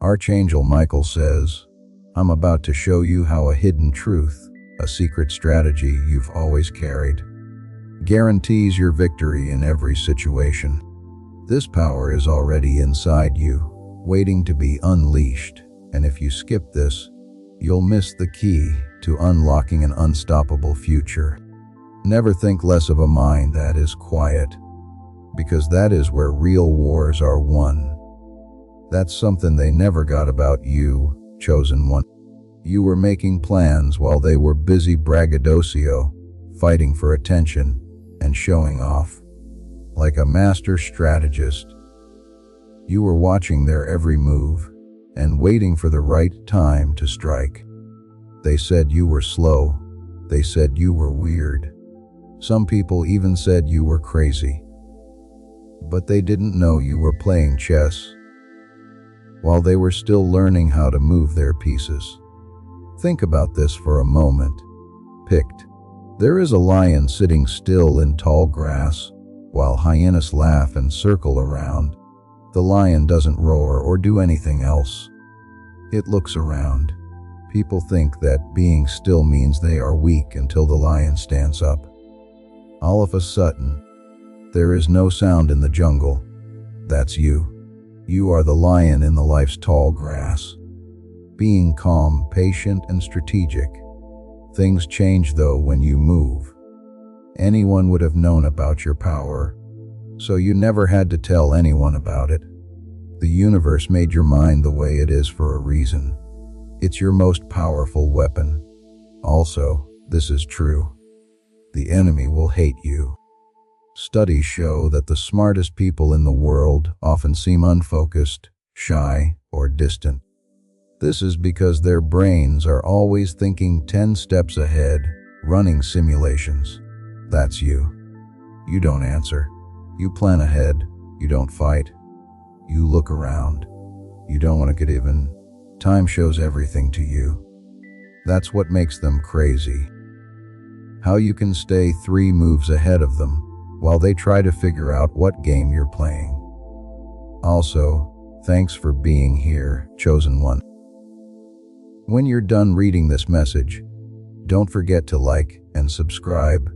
Archangel Michael says, "I'm about to show you how a hidden truth, a secret strategy you've always carried, guarantees your victory in every situation. This power is already inside you, waiting to be unleashed, and if you skip this, you'll miss the key to unlocking an unstoppable future." Never think less of a mind that is quiet, because that is where real wars are won. That's something they never got about you, chosen one. You were making plans while they were busy braggadocio, fighting for attention and showing off. Like a master strategist, you were watching their every move and waiting for the right time to strike. They said you were slow. They said you were weird. Some people even said you were crazy. But they didn't know you were playing chess while they were still learning how to move their pieces. Think about this for a moment. Picked. There is a lion sitting still in tall grass while hyenas laugh and circle around. The lion doesn't roar or do anything else. It looks around. People think that being still means they are weak until the lion stands up. All of a sudden, there is no sound in the jungle. That's you. You are the lion in the life's tall grass. Being calm, patient, and strategic. Things change though when you move. Anyone would have known about your power, so you never had to tell anyone about it. The universe made your mind the way it is for a reason. It's your most powerful weapon. Also, this is true. The enemy will hate you. Studies show that the smartest people in the world often seem unfocused, shy, or distant. This is because their brains are always thinking 10 steps ahead, running simulations. That's you. You don't answer. You plan ahead. You don't fight. You look around. You don't want to get even. Time shows everything to you. That's what makes them crazy. How you can stay 3 moves ahead of them while they try to figure out what game you're playing. Also, thanks for being here, chosen one. When you're done reading this message, don't forget to like and subscribe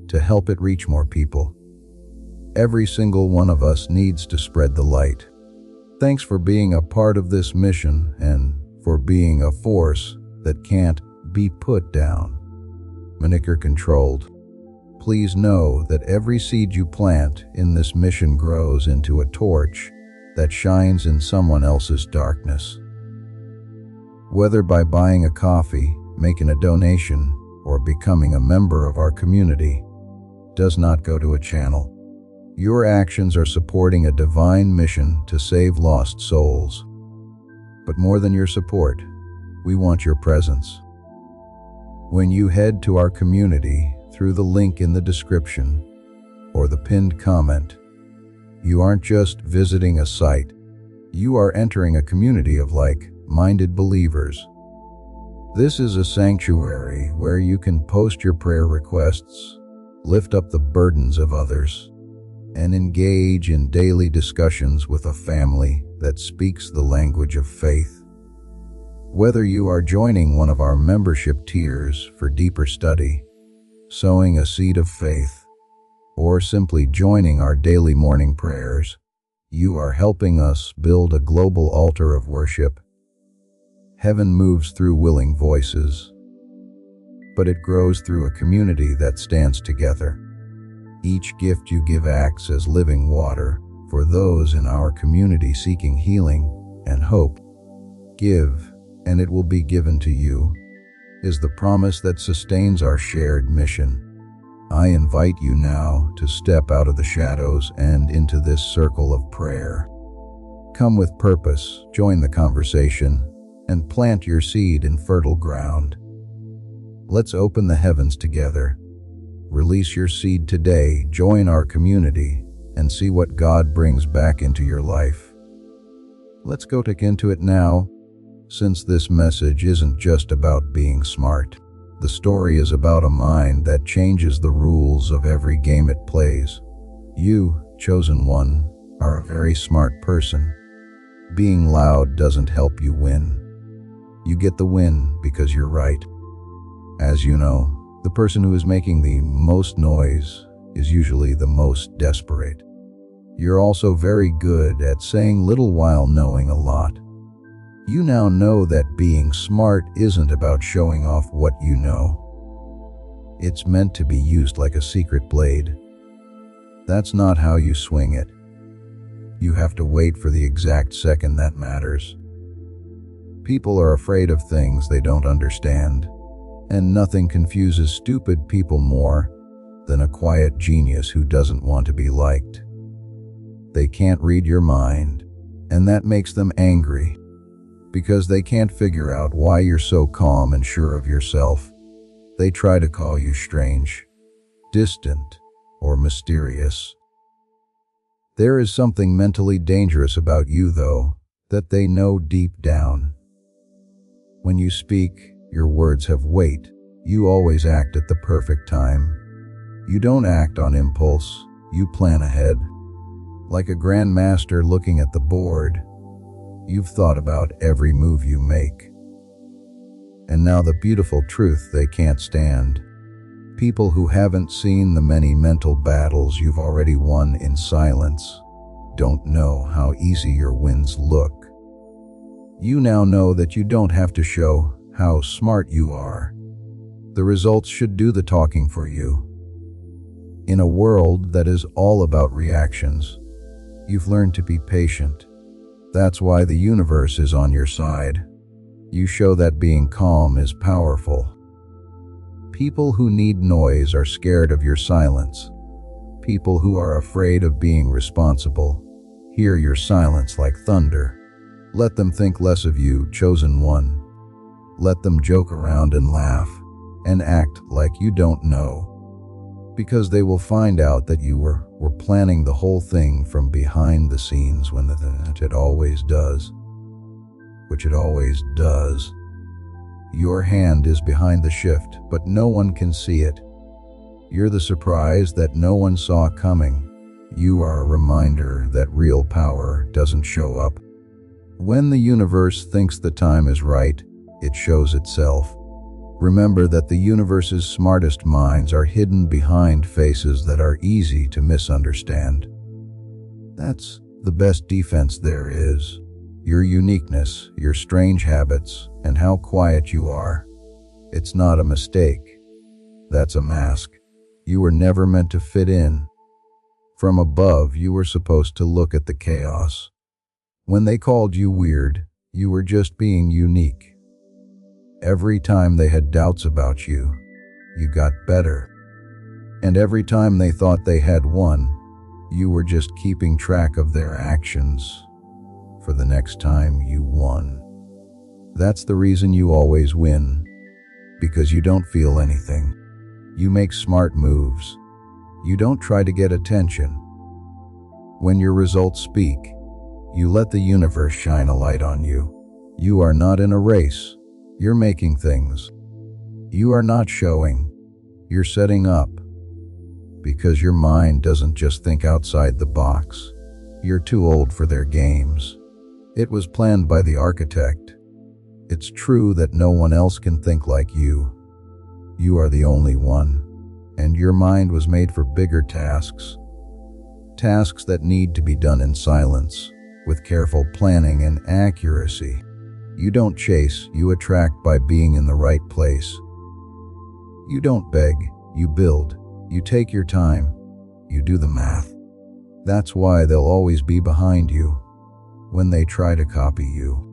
to help it reach more people. Every single one of us needs to spread the light. Thanks for being a part of this mission and for being a force that can't be put down. Manicure controlled. Please know that every seed you plant in this mission grows into a torch that shines in someone else's darkness. Whether by buying a coffee, making a donation, or becoming a member of our community, does not go to a channel. Your actions are supporting a divine mission to save lost souls. But more than your support, we want your presence. When you head to our community through the link in the description or the pinned comment, you aren't just visiting a site, you are entering a community of like-minded believers. This is a sanctuary where you can post your prayer requests, lift up the burdens of others, and engage in daily discussions with a family that speaks the language of faith. Whether you are joining one of our membership tiers for deeper study, sowing a seed of faith, or simply joining our daily morning prayers, you are helping us build a global altar of worship. Heaven moves through willing voices, but it grows through a community that stands together. Each gift you give acts as living water for those in our community seeking healing and hope. Give, and it will be given to you, is the promise that sustains our shared mission. I invite you now to step out of the shadows and into this circle of prayer. Come with purpose, join the conversation, and plant your seed in fertile ground. Let's open the heavens together. Release your seed today, join our community, and see what God brings back into your life. Let's go into it now. Since this message isn't just about being smart, the story is about a mind that changes the rules of every game it plays. You, chosen one, are a very smart person. Being loud doesn't help you win. You get the win because you're right. As you know, the person who is making the most noise is usually the most desperate. You're also very good at saying little while knowing a lot. You now know that being smart isn't about showing off what you know. It's meant to be used like a secret blade. That's not how you swing it. You have to wait for the exact second that matters. People are afraid of things they don't understand, and nothing confuses stupid people more than a quiet genius who doesn't want to be liked. They can't read your mind, and that makes them angry, because they can't figure out why you're so calm and sure of yourself. They try to call you strange, distant, or mysterious. There is something mentally dangerous about you, though, that they know deep down. When you speak, your words have weight. You always act at the perfect time. You don't act on impulse, you plan ahead. Like a grandmaster looking at the board, you've thought about every move you make. And now the beautiful truth they can't stand. People who haven't seen the many mental battles you've already won in silence don't know how easy your wins look. You now know that you don't have to show how smart you are. The results should do the talking for you. In a world that is all about reactions, you've learned to be patient. That's why the universe is on your side. You show that being calm is powerful. People who need noise are scared of your silence. People who are afraid of being responsible hear your silence like thunder. Let them think less of you, chosen one. Let them joke around and laugh and act like you don't know, because they will find out that you were planning the whole thing from behind the scenes when it always does. Which it always does. Your hand is behind the shift, but no one can see it. You're the surprise that no one saw coming. You are a reminder that real power doesn't show up. When the universe thinks the time is right, it shows itself. Remember that the universe's smartest minds are hidden behind faces that are easy to misunderstand. That's the best defense there is. Your uniqueness, your strange habits, and how quiet you are. It's not a mistake. That's a mask. You were never meant to fit in. From above, you were supposed to look at the chaos. When they called you weird, you were just being unique. Every time they had doubts about you, you got better. And every time they thought they had won, you were just keeping track of their actions for the next time you won. That's the reason you always win, because you don't feel anything. You make smart moves. You don't try to get attention. When your results speak, you let the universe shine a light on you. You are not in a race. You're making things. You are not showing. You're setting up. Because your mind doesn't just think outside the box. You're too old for their games. It was planned by the architect. It's true that no one else can think like you. You are the only one. And your mind was made for bigger tasks. Tasks that need to be done in silence, with careful planning and accuracy. You don't chase, you attract by being in the right place. You don't beg, you build. You take your time. You do the math. That's why they'll always be behind you when they try to copy you.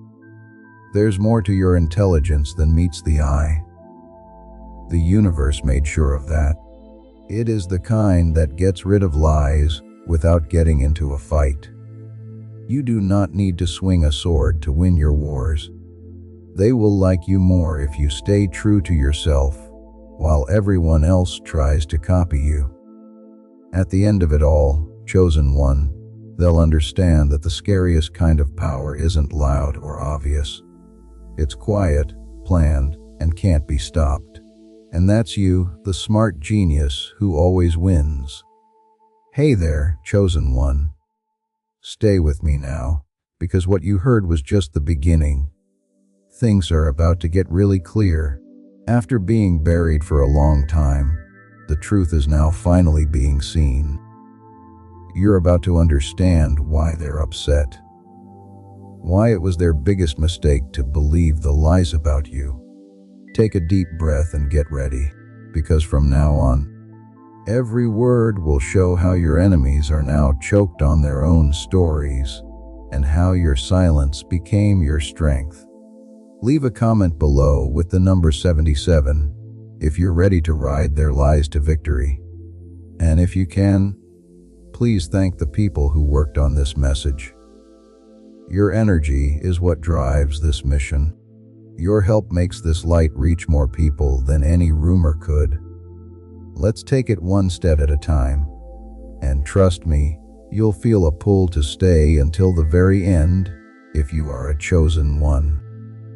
There's more to your intelligence than meets the eye. The universe made sure of that. It is the kind that gets rid of lies without getting into a fight. You do not need to swing a sword to win your wars. They will like you more if you stay true to yourself, while everyone else tries to copy you. At the end of it all, chosen one, they'll understand that the scariest kind of power isn't loud or obvious. It's quiet, planned, and can't be stopped. And that's you, the smart genius who always wins. Hey there, chosen one. Stay with me now, because what you heard was just the beginning. Things are about to get really clear. After being buried for a long time, the truth is now finally being seen. You're about to understand why they're upset, why it was their biggest mistake to believe the lies about you. Take a deep breath and get ready, because from now on, every word will show how your enemies are now choked on their own stories and how your silence became your strength. Leave a comment below with the number 77 if you're ready to ride their lies to victory. And if you can, please thank the people who worked on this message. Your energy is what drives this mission. Your help makes this light reach more people than any rumor could. Let's take it one step at a time. And trust me, you'll feel a pull to stay until the very end if you are a chosen one.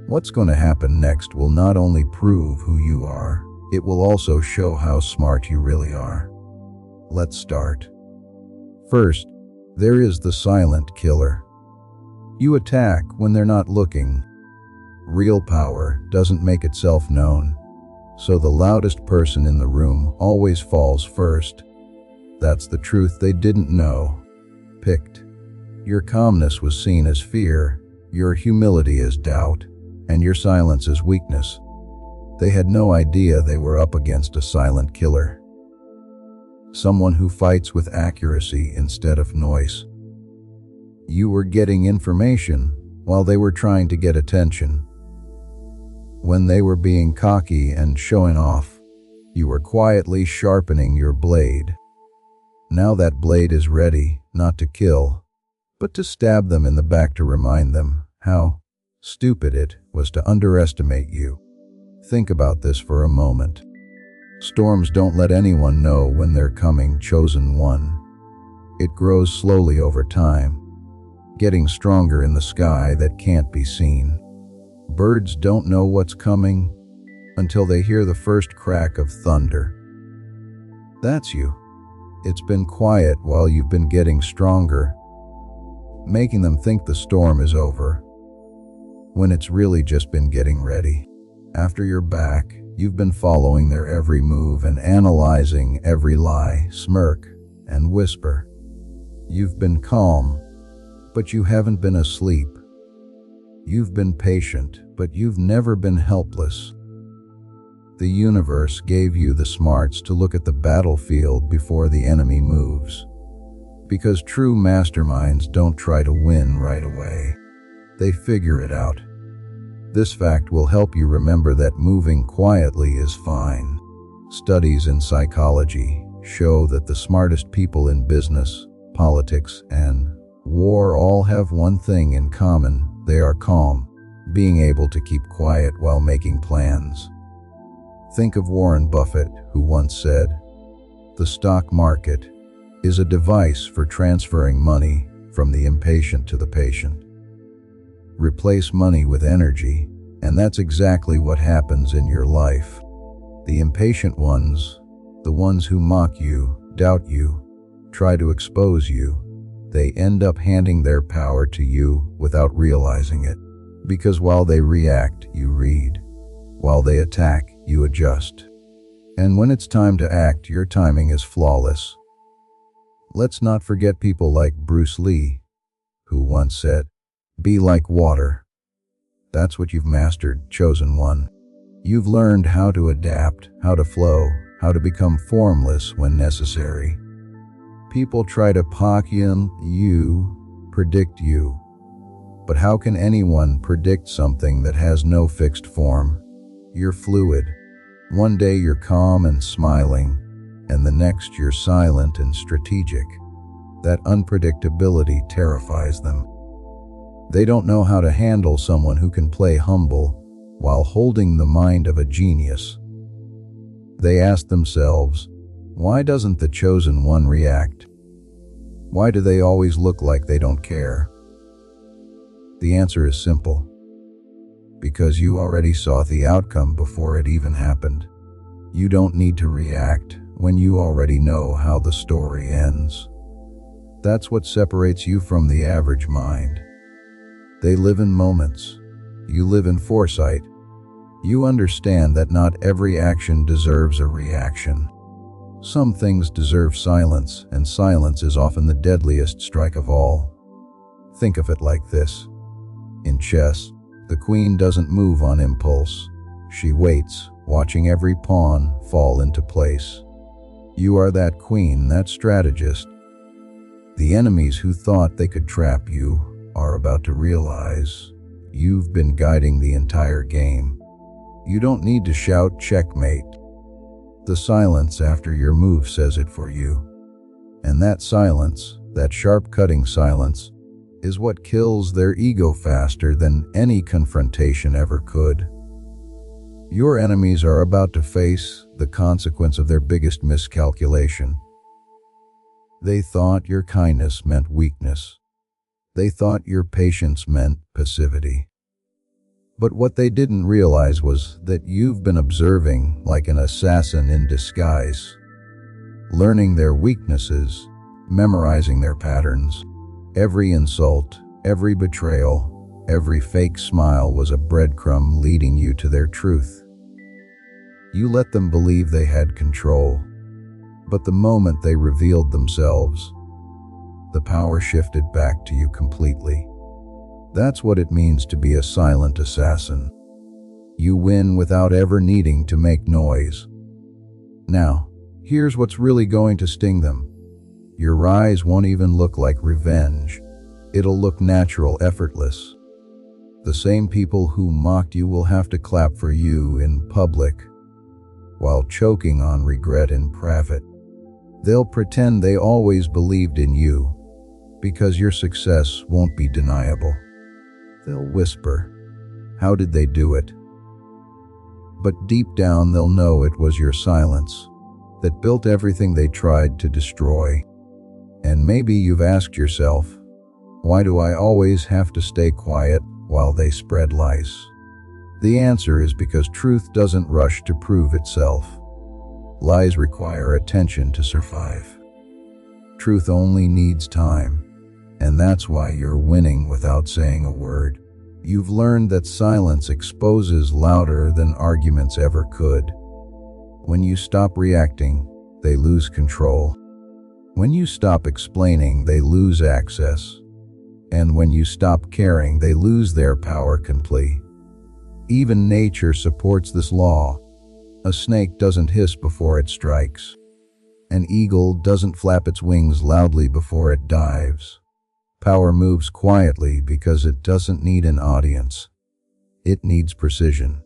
What's going to happen next will not only prove who you are, it will also show how smart you really are. Let's start. First, there is the silent killer. You attack when they're not looking. Real power doesn't make itself known, so the loudest person in the room always falls first. That's the truth they didn't know. Picked. Your calmness was seen as fear, your humility as doubt, and your silence as weakness. They had no idea they were up against a silent killer. Someone who fights with accuracy instead of noise. You were getting information while they were trying to get attention. When they were being cocky and showing off, you were quietly sharpening your blade. Now that blade is ready, not to kill, but to stab them in the back to remind them how stupid it was to underestimate you. Think about this for a moment. Storms don't let anyone know when they're coming, chosen one. It grows slowly over time, getting stronger in the sky that can't be seen. Birds don't know what's coming until they hear the first crack of thunder. That's you. It's been quiet while you've been getting stronger, making them think the storm is over, when it's really just been getting ready. After you're back, you've been following their every move and analyzing every lie, smirk, and whisper. You've been calm, but you haven't been asleep. You've been patient, but you've never been helpless. The universe gave you the smarts to look at the battlefield before the enemy moves. Because true masterminds don't try to win right away. They figure it out. This fact will help you remember that moving quietly is fine. Studies in psychology show that the smartest people in business, politics, and war all have one thing in common. They are calm, being able to keep quiet while making plans. Think of Warren Buffett, who once said, "The stock market is a device for transferring money from the impatient to the patient." Replace money with energy, and that's exactly what happens in your life. The impatient ones, the ones who mock you, doubt you, try to expose you, they end up handing their power to you without realizing it. Because while they react, you read. While they attack, you adjust. And when it's time to act, your timing is flawless. Let's not forget people like Bruce Lee, who once said, "Be like water." That's what you've mastered, chosen one. You've learned how to adapt, how to flow, how to become formless when necessary. People try to poison you, predict you. But how can anyone predict something that has no fixed form? You're fluid. One day you're calm and smiling, and the next you're silent and strategic. That unpredictability terrifies them. They don't know how to handle someone who can play humble while holding the mind of a genius. They ask themselves, why doesn't the chosen one react? Why do they always look like they don't care? The answer is simple. Because you already saw the outcome before it even happened. You don't need to react when you already know how the story ends. That's what separates you from the average mind. They live in moments. You live in foresight. You understand that not every action deserves a reaction. Some things deserve silence, and silence is often the deadliest strike of all. Think of it like this. In chess, the queen doesn't move on impulse. She waits, watching every pawn fall into place. You are that queen, that strategist. The enemies who thought they could trap you are about to realize you've been guiding the entire game. You don't need to shout checkmate. The silence after your move says it for you. And that silence, that sharp-cutting silence, is what kills their ego faster than any confrontation ever could. Your enemies are about to face the consequence of their biggest miscalculation. They thought your kindness meant weakness. They thought your patience meant passivity. But what they didn't realize was that you've been observing like an assassin in disguise, learning their weaknesses, memorizing their patterns. Every insult, every betrayal, every fake smile was a breadcrumb leading you to their truth. You let them believe they had control, but the moment they revealed themselves, the power shifted back to you completely. That's what it means to be a silent assassin. You win without ever needing to make noise. Now, here's what's really going to sting them. Your rise won't even look like revenge. It'll look natural, effortless. The same people who mocked you will have to clap for you in public, while choking on regret in private. They'll pretend they always believed in you, because your success won't be deniable. They'll whisper, "How did they do it?" But deep down they'll know it was your silence that built everything they tried to destroy. And maybe you've asked yourself, why do I always have to stay quiet while they spread lies? The answer is because truth doesn't rush to prove itself. Lies require attention to survive. Truth only needs time. And that's why you're winning without saying a word. You've learned that silence exposes louder than arguments ever could. When you stop reacting, they lose control. When you stop explaining, they lose access. And when you stop caring, they lose their power completely. Even nature supports this law. A snake doesn't hiss before it strikes. An eagle doesn't flap its wings loudly before it dives. Power moves quietly because it doesn't need an audience. It needs precision.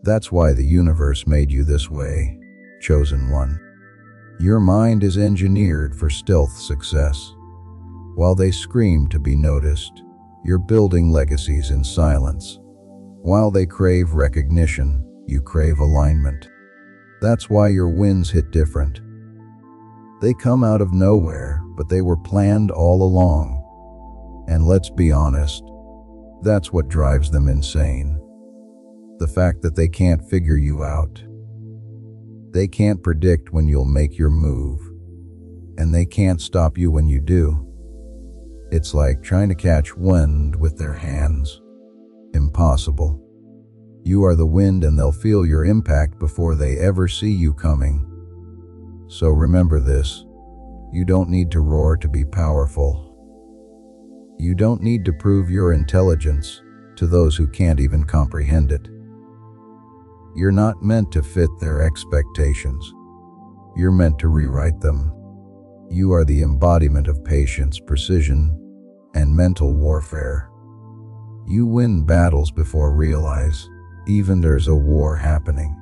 That's why the universe made you this way, chosen one. Your mind is engineered for stealth success. While they scream to be noticed, you're building legacies in silence. While they crave recognition, you crave alignment. That's why your wins hit different. They come out of nowhere, but they were planned all along. And let's be honest, that's what drives them insane. The fact that they can't figure you out. They can't predict when you'll make your move. And they can't stop you when you do. It's like trying to catch wind with their hands. Impossible. You are the wind and they'll feel your impact before they ever see you coming. So remember this. You don't need to roar to be powerful. You don't need to prove your intelligence to those who can't even comprehend it. You're not meant to fit their expectations. You're meant to rewrite them. You are the embodiment of patience, precision, and mental warfare. You win battles before realize even there's a war happening.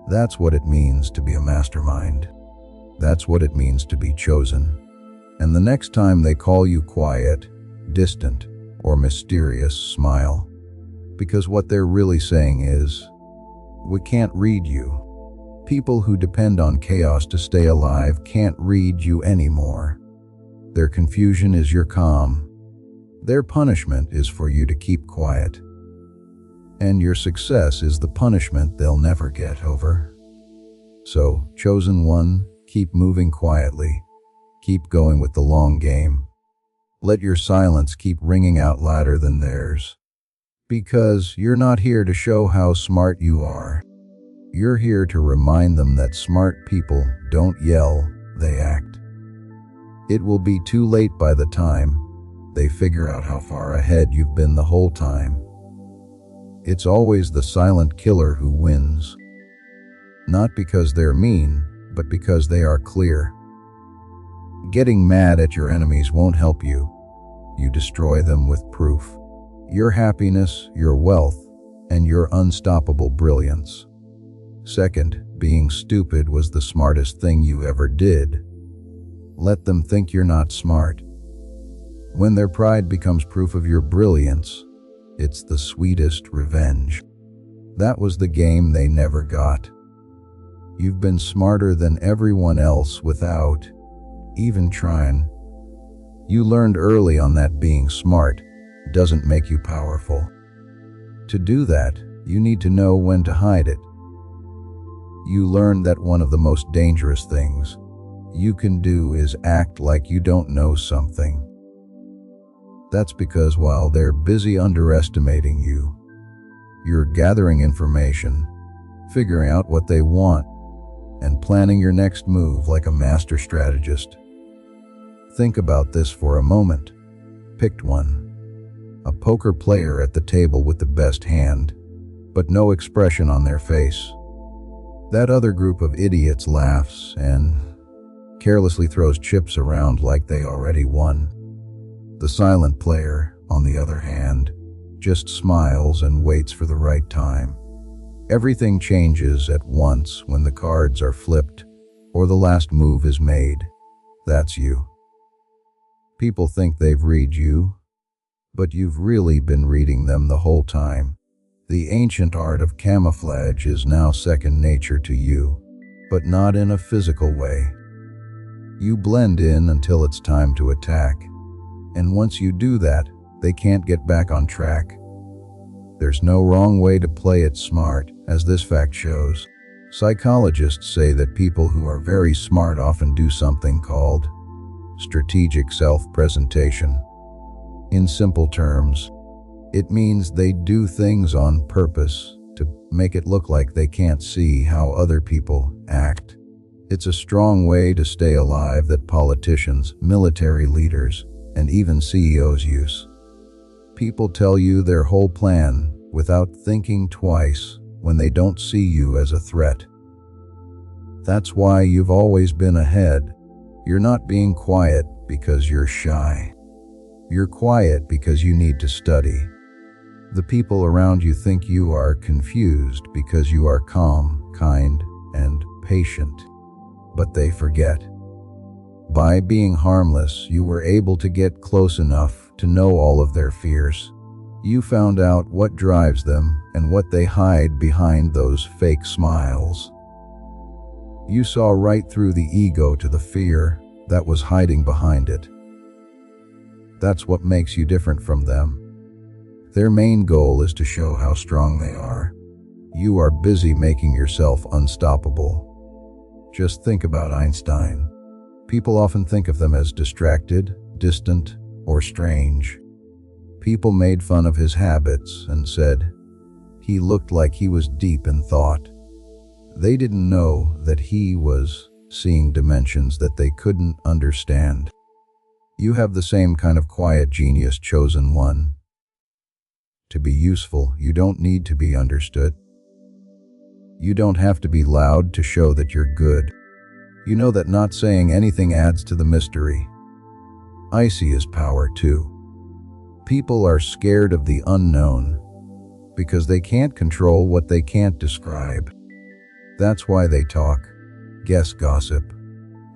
That's what it means to be a mastermind. That's what it means to be chosen. And the next time they call you quiet, distant, or mysterious, smile. Because what they're really saying is, we can't read you. People who depend on chaos to stay alive can't read you anymore. Their confusion is your calm. Their punishment is for you to keep quiet. And your success is the punishment they'll never get over. So, chosen one, keep moving quietly. Keep going with the long game. Let your silence keep ringing out louder than theirs. Because you're not here to show how smart you are. You're here to remind them that smart people don't yell, they act. It will be too late by the time they figure out how far ahead you've been the whole time. It's always the silent killer who wins. Not because they're mean, but because they are clear. Getting mad at your enemies won't help you. You destroy them with proof. Your happiness, your wealth, and your unstoppable brilliance. Second, being stupid was the smartest thing you ever did. Let them think you're not smart. When their pride becomes proof of your brilliance, it's the sweetest revenge. That was the game they never got. You've been smarter than everyone else without even trying. You learned early on that being smart doesn't make you powerful. To do that, you need to know when to hide it. You learned that one of the most dangerous things you can do is act like you don't know something. That's because while they're busy underestimating you, you're gathering information, figuring out what they want, and planning your next move like a master strategist. Think about this for a moment. Pick one. A poker player at the table with the best hand, but no expression on their face. That other group of idiots laughs and carelessly throws chips around like they already won. The silent player, on the other hand, just smiles and waits for the right time. Everything changes at once when the cards are flipped or the last move is made. That's you. People think they've read you, but you've really been reading them the whole time. The ancient art of camouflage is now second nature to you, but not in a physical way. You blend in until it's time to attack, and once you do that, they can't get back on track. There's no wrong way to play it smart, as this fact shows. Psychologists say that people who are very smart often do something called strategic self-presentation. In simple terms, it means they do things on purpose to make it look like they can't see how other people act. It's a strong way to stay alive that politicians, military leaders, and even CEOs use. People tell you their whole plan without thinking twice when they don't see you as a threat. That's why you've always been ahead. You're not being quiet because you're shy. You're quiet because you need to study. The people around you think you are confused because you are calm, kind, and patient. But they forget. By being harmless, you were able to get close enough to know all of their fears. You found out what drives them and what they hide behind those fake smiles. You saw right through the ego to the fear that was hiding behind it. That's what makes you different from them. Their main goal is to show how strong they are. You are busy making yourself unstoppable. Just think about Einstein. People often think of them as distracted, distant, or strange. People made fun of his habits and said he looked like he was deep in thought. They didn't know that he was seeing dimensions that they couldn't understand. You have the same kind of quiet genius, chosen one. To be useful, you don't need to be understood. You don't have to be loud to show that you're good. You know that not saying anything adds to the mystery. Icy is power too. People are scared of the unknown because they can't control what they can't describe. That's why they talk, guess gossip,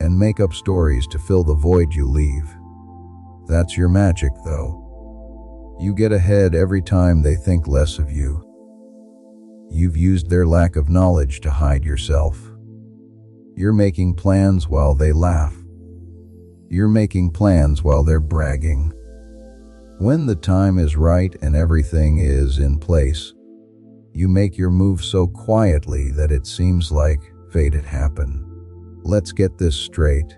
and make up stories to fill the void you leave. That's your magic, though. You get ahead every time they think less of you. You've used their lack of knowledge to hide yourself. You're making plans while they laugh. You're making plans while they're bragging. When the time is right and everything is in place, you make your move so quietly that it seems like fate had happened. Let's get this straight.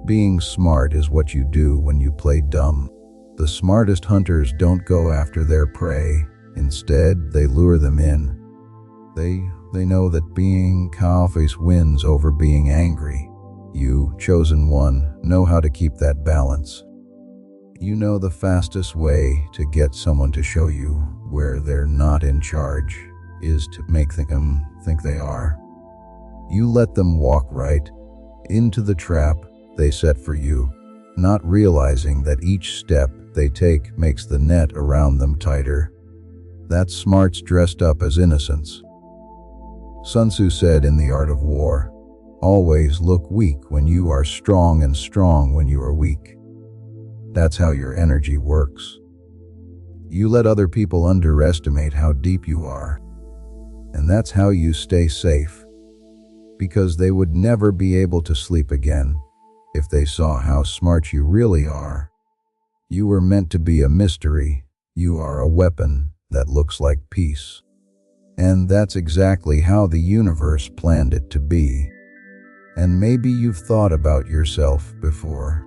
Being smart is what you do when you play dumb. The smartest hunters don't go after their prey. Instead, they lure them in. They know that being calm-faced wins over being angry. You, chosen one, know how to keep that balance. You know the fastest way to get someone to show you where they're not in charge is to make them think they are. You let them walk right into the trap they set for you, not realizing that each step they take makes the net around them tighter. That's smarts dressed up as innocence. Sun Tzu said in The Art of War, "Always look weak when you are strong and strong when you are weak." That's how your energy works. You let other people underestimate how deep you are. And that's how you stay safe. Because they would never be able to sleep again if they saw how smart you really are. You were meant to be a mystery. You are a weapon that looks like peace. And that's exactly how the universe planned it to be. And maybe you've thought about yourself before.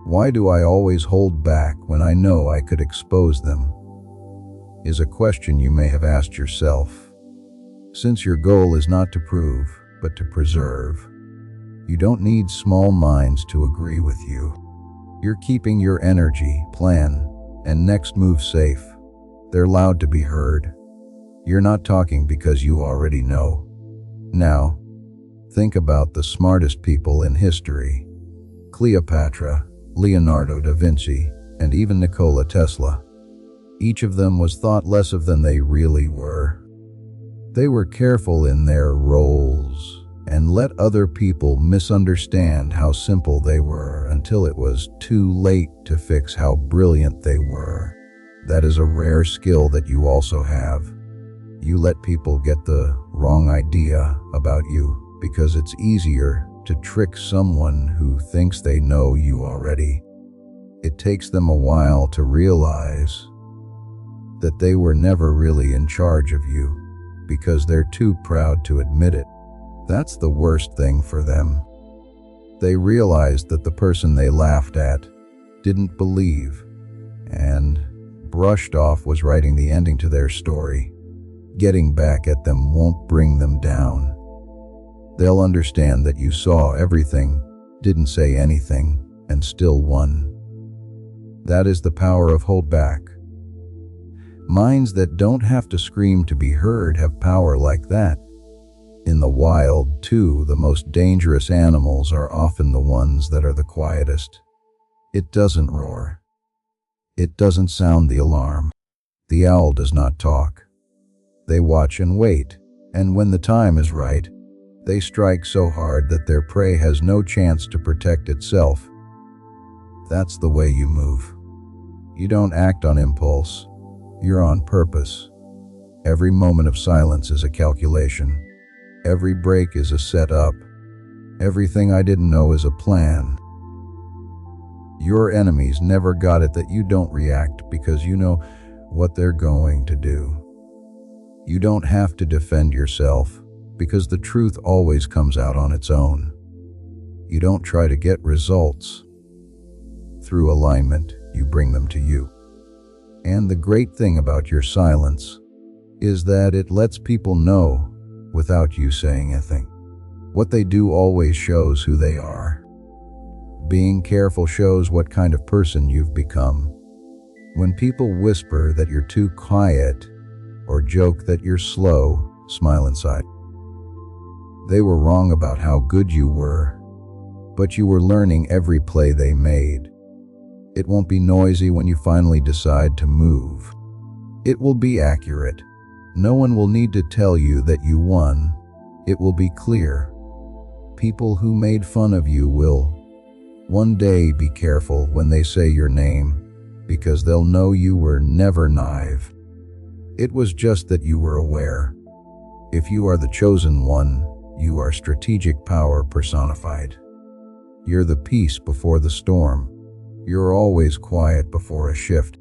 Why do I always hold back when I know I could expose them? Is a question you may have asked yourself. Since your goal is not to prove, but to preserve, you don't need small minds to agree with you. You're keeping your energy, plan, and next move safe. They're loud to be heard. You're not talking because you already know. Now, think about the smartest people in history. Cleopatra, Leonardo da Vinci, and even Nikola Tesla. Each of them was thought less of than they really were. They were careful in their roles and let other people misunderstand how simple they were until it was too late to fix how brilliant they were. That is a rare skill that you also have. You let people get the wrong idea about you because it's easier to trick someone who thinks they know you already. It takes them a while to realize that they were never really in charge of you because they're too proud to admit it. That's the worst thing for them. They realized that the person they laughed at, didn't believe, and brushed off was writing the ending to their story. Getting back at them won't bring them down. They'll understand that you saw everything, didn't say anything, and still won. That is the power of hold back. Minds that don't have to scream to be heard have power like that. In the wild, too, the most dangerous animals are often the ones that are the quietest. It doesn't roar. It doesn't sound the alarm. The owl does not talk. They watch and wait, and when the time is right, they strike so hard that their prey has no chance to protect itself. That's the way you move. You don't act on impulse. You're on purpose. Every moment of silence is a calculation. Every break is a setup. Everything I didn't know is a plan. Your enemies never got it that you don't react because you know what they're going to do. You don't have to defend yourself because the truth always comes out on its own. You don't try to get results. Through alignment, you bring them to you. And the great thing about your silence is that it lets people know without you saying a thing. What they do always shows who they are. Being careful shows what kind of person you've become. When people whisper that you're too quiet or joke that you're slow, smile inside. They were wrong about how good you were, but you were learning every play they made. It won't be noisy when you finally decide to move. It will be accurate. No one will need to tell you that you won. It will be clear. People who made fun of you will one day be careful when they say your name, because they'll know you were never naive. It was just that you were aware. If you are the chosen one, you are strategic power personified. You're the peace before the storm. You're always quiet before a shift.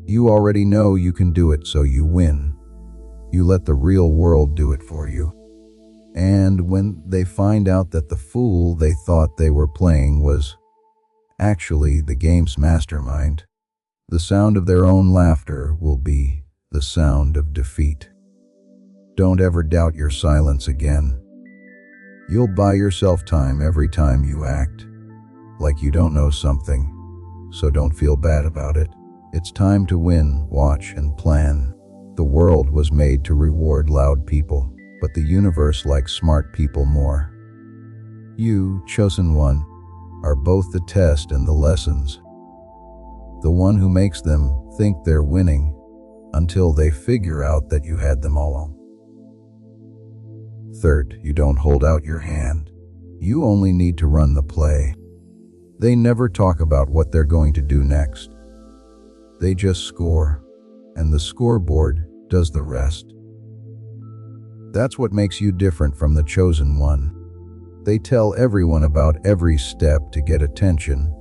You already know you can do it, so you win. You let the real world do it for you. And when they find out that the fool they thought they were playing was actually the game's mastermind, the sound of their own laughter will be the sound of defeat. Don't ever doubt your silence again. You'll buy yourself time every time you act like you don't know something, so don't feel bad about it. It's time to win, watch, and plan. The world was made to reward loud people, but the universe likes smart people more. You, chosen one, are both the test and the lessons. The one who makes them think they're winning until they figure out that you had them all along. Third, you don't hold out your hand. You only need to run the play. They never talk about what they're going to do next. They just score, and the scoreboard does the rest. That's what makes you different from the chosen one. They tell everyone about every step to get attention,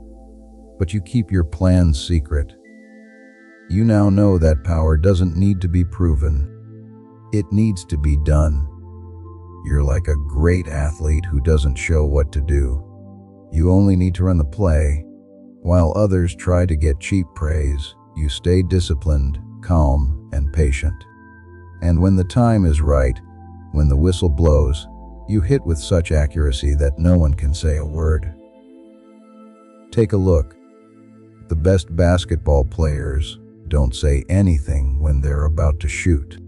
but you keep your plans secret. You now know that power doesn't need to be proven. It needs to be done. You're like a great athlete who doesn't show what to do. You only need to run the play. While others try to get cheap praise, you stay disciplined, calm, and patient. And when the time is right, when the whistle blows, you hit with such accuracy that no one can say a word. Take a look. The best basketball players don't say anything when they're about to shoot.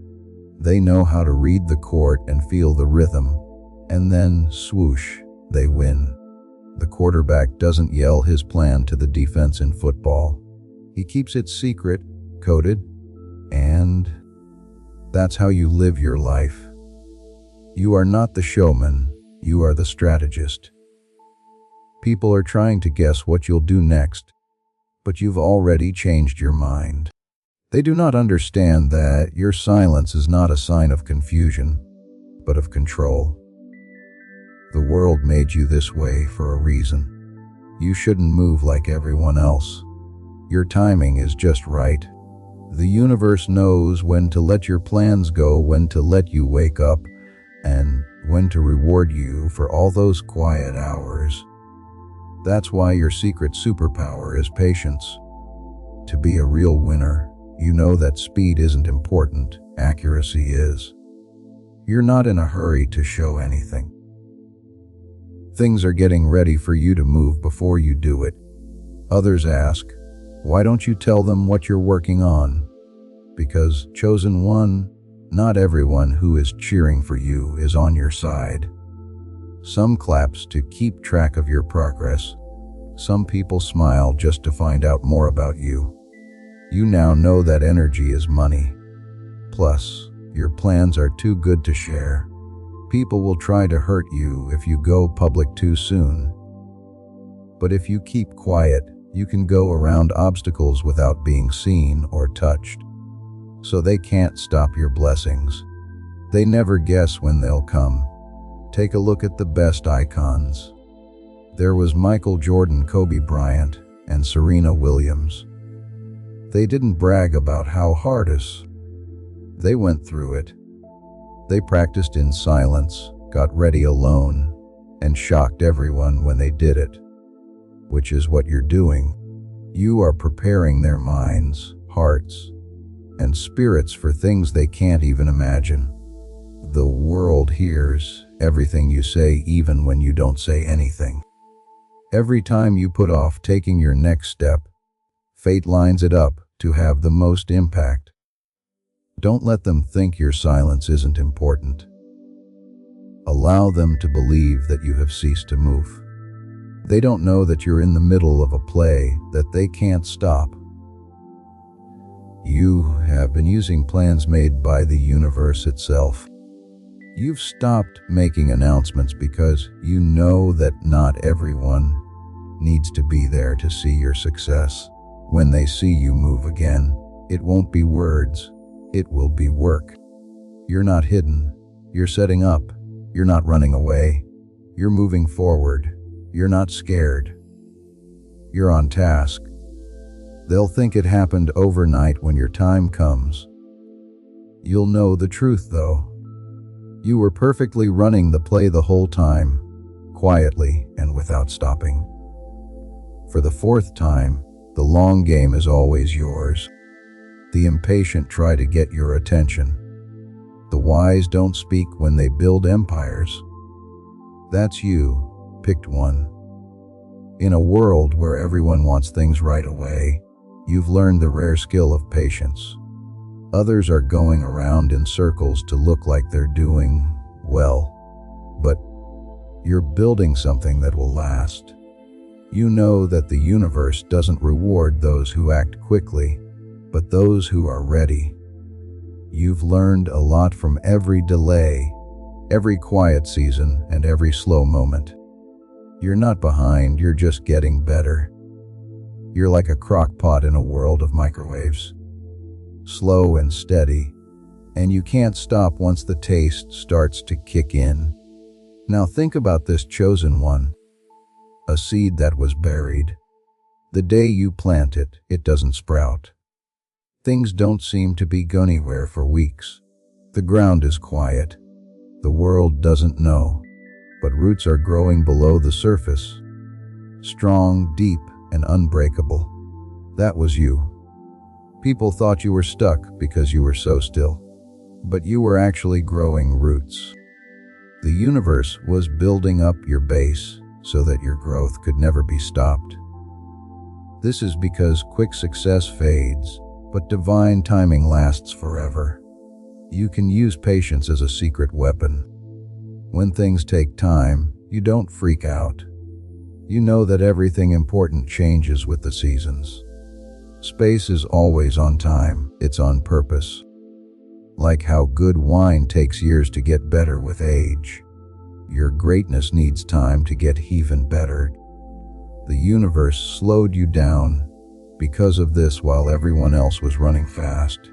They know how to read the court and feel the rhythm, and then swoosh, they win. The quarterback doesn't yell his plan to the defense in football. He keeps it secret, coded, and that's how you live your life. You are not the showman, you are the strategist. People are trying to guess what you'll do next, but you've already changed your mind. They do not understand that your silence is not a sign of confusion, but of control. The world made you this way for a reason. You shouldn't move like everyone else. Your timing is just right. The universe knows when to let your plans go, when to let you wake up, and when to reward you for all those quiet hours. That's why your secret superpower is patience. To be a real winner, you know that speed isn't important, accuracy is. You're not in a hurry to show anything. Things are getting ready for you to move before you do it. Others ask, why don't you tell them what you're working on? Because, chosen one, not everyone who is cheering for you is on your side. Some claps to keep track of your progress. Some people smile just to find out more about you. You now know that energy is money. Plus, your plans are too good to share. People will try to hurt you if you go public too soon. But if you keep quiet, you can go around obstacles without being seen or touched. So they can't stop your blessings. They never guess when they'll come. Take a look at the best icons. There was Michael Jordan, Kobe Bryant, and Serena Williams. They didn't brag about how hard they went through it. They practiced in silence, got ready alone, and shocked everyone when they did it. Which is what you're doing. You are preparing their minds, hearts, and spirits for things they can't even imagine. The world hears everything you say even when you don't say anything. Every time you put off taking your next step, fate lines it up to have the most impact. Don't let them think your silence isn't important. Allow them to believe that you have ceased to move. They don't know that you're in the middle of a play that they can't stop. You have been using plans made by the universe itself. You've stopped making announcements because you know that not everyone needs to be there to see your success. When they see you move again, it won't be words, it will be work. You're not hidden, you're setting up, you're not running away, you're moving forward, you're not scared. You're on task. They'll think it happened overnight when your time comes. You'll know the truth though. You were perfectly running the play the whole time, quietly and without stopping. For the fourth time, the long game is always yours. The impatient try to get your attention. The wise don't speak when they build empires. That's you, picked one. In a world where everyone wants things right away, you've learned the rare skill of patience. Others are going around in circles to look like they're doing well, but you're building something that will last. You know that the universe doesn't reward those who act quickly, but those who are ready. You've learned a lot from every delay, every quiet season, and every slow moment. You're not behind, you're just getting better. You're like a crock pot in a world of microwaves. Slow and steady, and you can't stop once the taste starts to kick in. Now think about this chosen one, a seed that was buried. The day you plant it, it doesn't sprout. Things don't seem to be going anywhere for weeks. The ground is quiet. The world doesn't know, but roots are growing below the surface. Strong, deep, and unbreakable. That was you. People thought you were stuck because you were so still, but you were actually growing roots. The universe was building up your base so that your growth could never be stopped. This is because quick success fades, but divine timing lasts forever. You can use patience as a secret weapon. When things take time, you don't freak out. You know that everything important changes with the seasons. Space is always on time, it's on purpose. Like how good wine takes years to get better with age. Your greatness needs time to get even better. The universe slowed you down because of this while everyone else was running fast.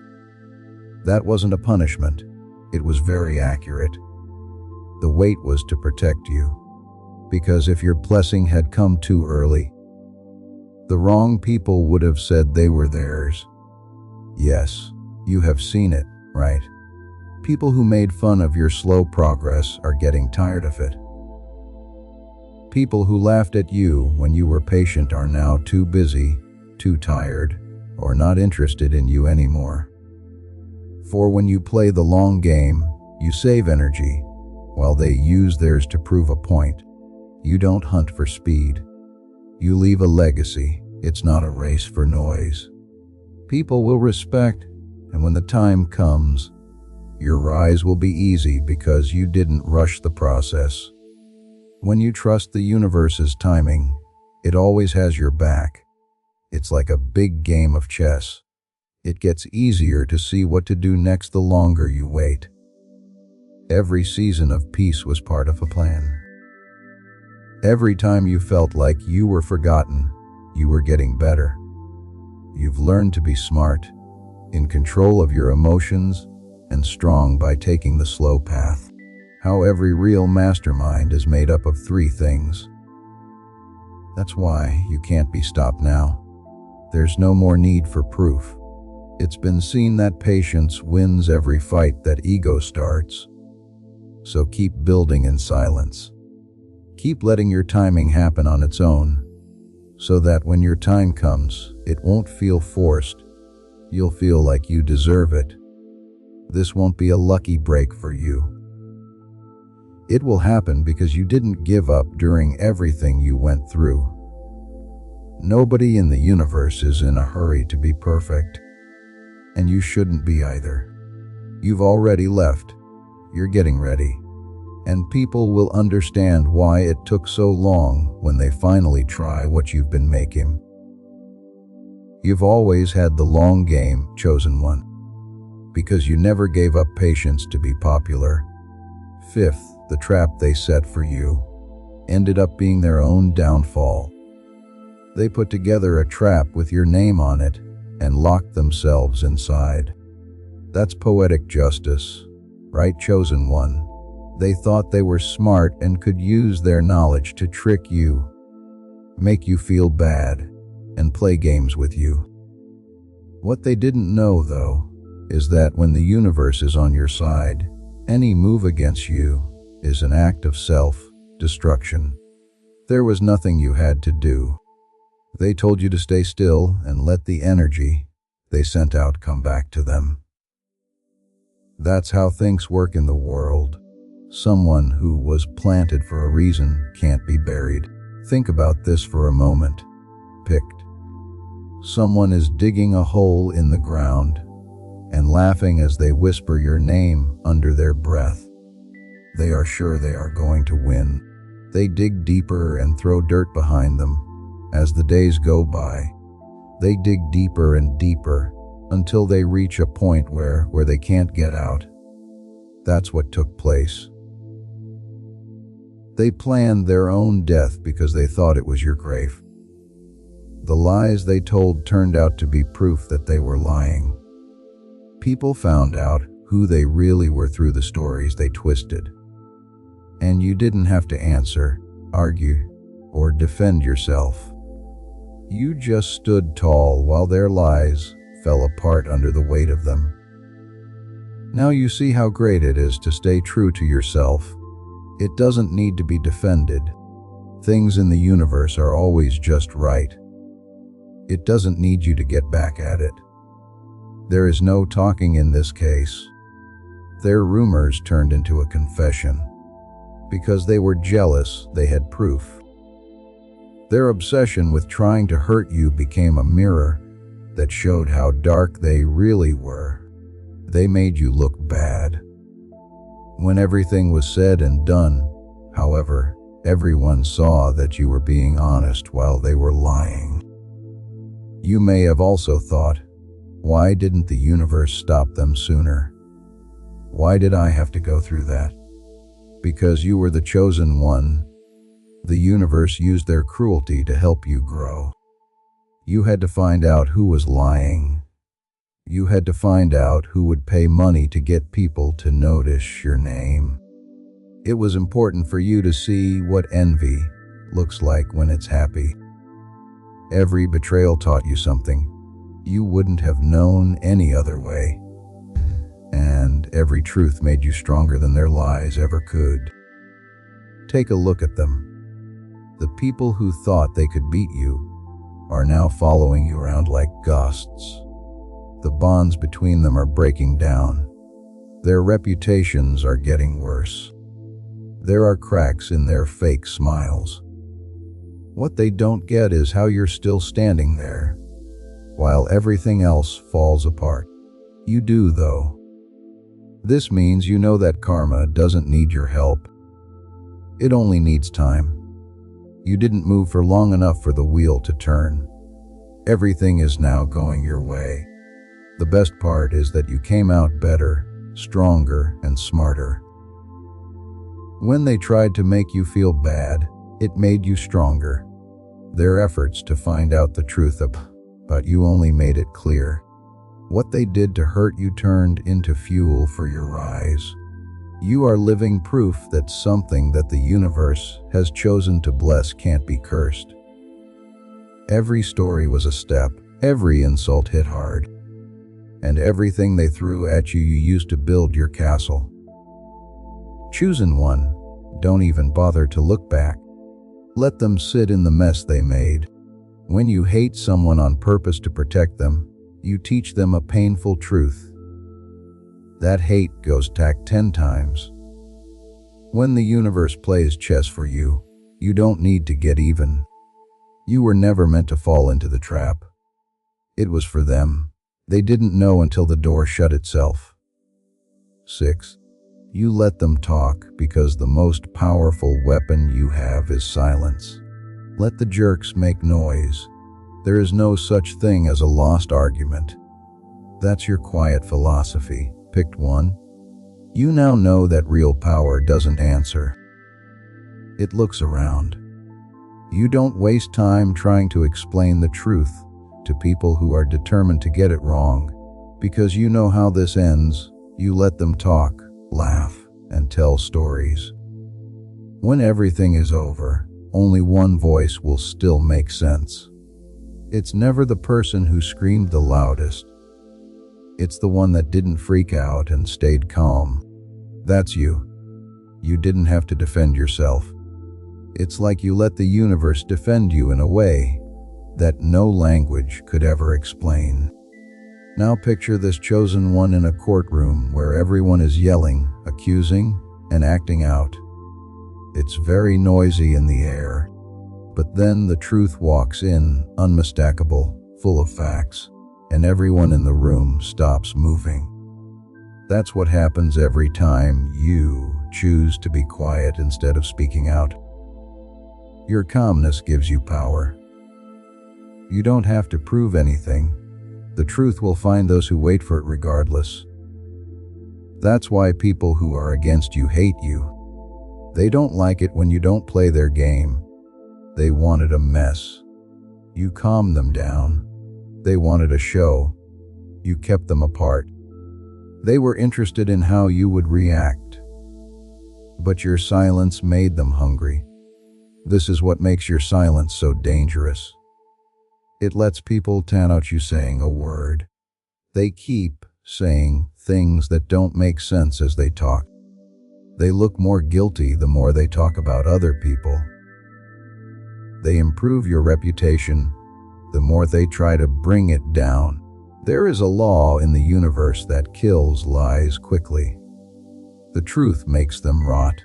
That wasn't a punishment, it was very accurate. The wait was to protect you, because if your blessing had come too early, the wrong people would have said they were theirs. Yes, you have seen it, right? People who made fun of your slow progress are getting tired of it. People who laughed at you when you were patient are now too busy, too tired, or not interested in you anymore. For when you play the long game, you save energy, while they use theirs to prove a point. You don't hunt for speed. You leave a legacy. It's not a race for noise. People will respect, and when the time comes, your rise will be easy because you didn't rush the process. When you trust the universe's timing, it always has your back. It's like a big game of chess. It gets easier to see what to do next the longer you wait. Every season of peace was part of a plan. Every time you felt like you were forgotten, you were getting better. You've learned to be smart, in control of your emotions, and strong by taking the slow path. How every real mastermind is made up of three things. That's why you can't be stopped now. There's no more need for proof. It's been seen that patience wins every fight that ego starts. So keep building in silence. Keep letting your timing happen on its own, so that when your time comes, it won't feel forced. You'll feel like you deserve it. This won't be a lucky break for you. It will happen because you didn't give up during everything you went through. Nobody in the universe is in a hurry to be perfect, and you shouldn't be either. You've already left. You're getting ready. And people will understand why it took so long when they finally try what you've been making. You've always had the long game, chosen one, because you never gave up patience to be popular. Fifth, the trap they set for you ended up being their own downfall. They put together a trap with your name on it and locked themselves inside. That's poetic justice, right, chosen one? They thought they were smart and could use their knowledge to trick you, make you feel bad, and play games with you. What they didn't know, though, is that when the universe is on your side, Any move against you is an act of self-destruction. There was nothing you had to do. They told you to stay still and let the energy they sent out come back to them. That's how things work in the world. Someone who was planted for a reason can't be buried. Think about this for a moment. Picked. Someone is digging a hole in the ground and laughing as they whisper your name under their breath. They are sure they are going to win. They dig deeper and throw dirt behind them. As the days go by, they dig deeper and deeper until they reach a point where they can't get out. That's what took place. They planned their own death because they thought it was your grave. The lies they told turned out to be proof that they were lying. People found out who they really were through the stories they twisted. And you didn't have to answer, argue, or defend yourself. You just stood tall while their lies fell apart under the weight of them. Now you see how great it is to stay true to yourself. It doesn't need to be defended. Things in the universe are always just right. It doesn't need you to get back at it. There is no talking in this case. Their rumors turned into a confession. Because they were jealous, they had proof. Their obsession with trying to hurt you became a mirror that showed how dark they really were. They made you look bad. When everything was said and done, however, everyone saw that you were being honest while they were lying. You may have also thought, why didn't the universe stop them sooner? Why did I have to go through that? Because you were the chosen one. The universe used their cruelty to help you grow. You had to find out who was lying. You had to find out who would pay money to get people to notice your name. It was important for you to see what envy looks like when it's happy. Every betrayal taught you something you wouldn't have known any other way. And every truth made you stronger than their lies ever could. Take a look at them. The people who thought they could beat you are now following you around like ghosts. The bonds between them are breaking down. Their reputations are getting worse. There are cracks in their fake smiles. What they don't get is how you're still standing there, while everything else falls apart. You do, though. This means you know that karma doesn't need your help. It only needs time. You didn't move for long enough for the wheel to turn. Everything is now going your way. The best part is that you came out better, stronger, and smarter. When they tried to make you feel bad, it made you stronger. Their efforts to find out the truth about you only made it clear. What they did to hurt you turned into fuel for your rise. You are living proof that something that the universe has chosen to bless can't be cursed. Every story was a step, every insult hit hard, and everything they threw at you used to build your castle. Chosen one, don't even bother to look back. Let them sit in the mess they made. When you hate someone on purpose to protect them, you teach them a painful truth. That hate goes tacked 10 times. When the universe plays chess for you, you don't need to get even. You were never meant to fall into the trap. It was for them. They didn't know until the door shut itself. 6. You let them talk because the most powerful weapon you have is silence. Let the jerks make noise. There is no such thing as a lost argument. That's your quiet philosophy. Picked one. You now know that real power doesn't answer. It looks around. You don't waste time trying to explain the truth to people who are determined to get it wrong. Because you know how this ends, you let them talk, laugh, and tell stories. When everything is over, only one voice will still make sense. It's never the person who screamed the loudest. It's the one that didn't freak out and stayed calm. That's you. You didn't have to defend yourself. It's like you let the universe defend you in a way that no language could ever explain. Now picture this chosen one in a courtroom where everyone is yelling, accusing, and acting out. It's very noisy in the air. But then the truth walks in, unmistakable, full of facts, and everyone in the room stops moving. That's what happens every time you choose to be quiet instead of speaking out. Your calmness gives you power. You don't have to prove anything. The truth will find those who wait for it regardless. That's why people who are against you hate you. They don't like it when you don't play their game. They wanted a mess. You calmed them down. They wanted a show. You kept them apart. They were interested in how you would react. But your silence made them hungry. This is what makes your silence so dangerous. It lets people tune out you saying a word. They keep saying things that don't make sense as they talk. They look more guilty the more they talk about other people. They improve your reputation the more they try to bring it down. There is a law in the universe that kills lies quickly. The truth makes them rot,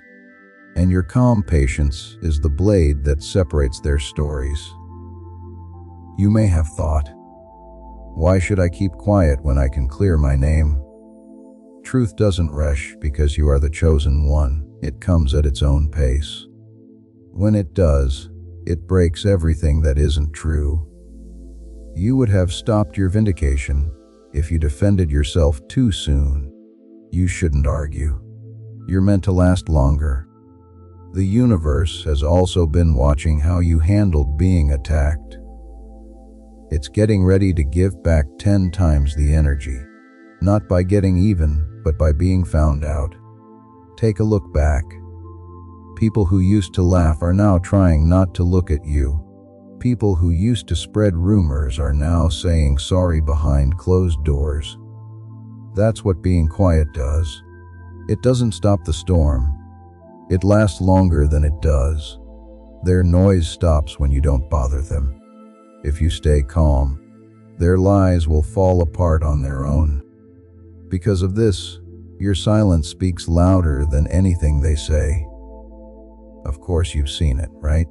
and your calm patience is the blade that separates their stories. You may have thought, why should I keep quiet when I can clear my name? Truth doesn't rush because you are the chosen one. It comes at its own pace. When it does, it breaks everything that isn't true. You would have stopped your vindication if you defended yourself too soon. You shouldn't argue. You're meant to last longer. The universe has also been watching how you handled being attacked. It's getting ready to give back 10 times the energy, not by getting even, but by being found out. Take a look back. People who used to laugh are now trying not to look at you. People who used to spread rumors are now saying sorry behind closed doors. That's what being quiet does. It doesn't stop the storm. It lasts longer than it does. Their noise stops when you don't bother them. If you stay calm, their lies will fall apart on their own. Because of this, your silence speaks louder than anything they say. Of course you've seen it, right?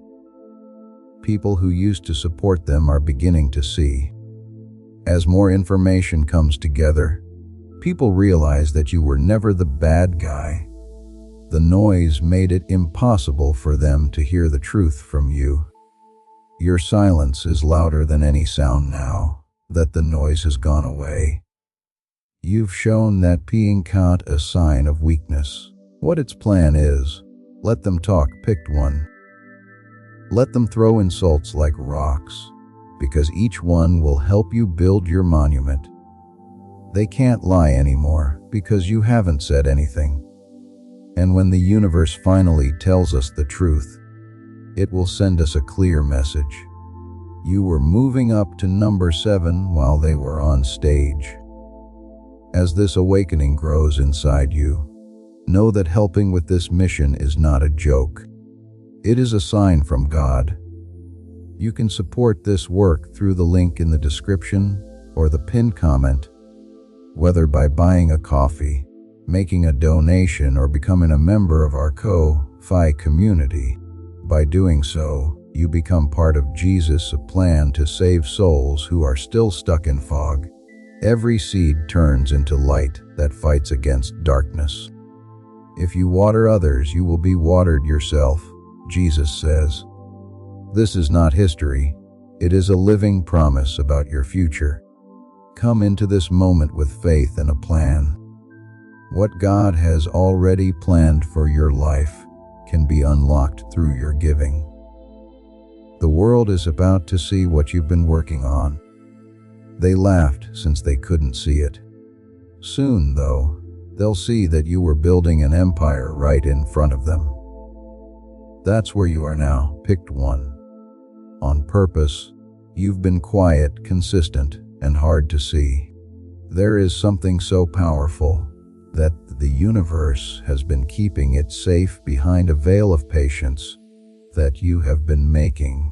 People who used to support them are beginning to see. As more information comes together, people realize that you were never the bad guy. The noise made it impossible for them to hear the truth from you. Your silence is louder than any sound now that the noise has gone away. You've shown that being can't a sign of weakness. What its plan is, let them talk, picked one. Let them throw insults like rocks, because each one will help you build your monument. They can't lie anymore because you haven't said anything. And when the universe finally tells us the truth, it will send us a clear message. You were moving up to number 7 while they were on stage. As this awakening grows inside you, know that helping with this mission is not a joke. It is a sign from God. You can support this work through the link in the description or the pinned comment, whether by buying a coffee, making a donation, or becoming a member of our Ko-Fi community. By doing so, you become part of Jesus' plan to save souls who are still stuck in fog. Every seed turns into light that fights against darkness. If you water others, you will be watered yourself, Jesus says. This is not history. It is a living promise about your future. Come into this moment with faith and a plan. What God has already planned for your life can be unlocked through your giving. The world is about to see what you've been working on. They laughed since they couldn't see it. Soon, though, they'll see that you were building an empire right in front of them. That's where you are now, picked one. On purpose, you've been quiet, consistent, and hard to see. There is something so powerful that the universe has been keeping it safe behind a veil of patience that you have been making.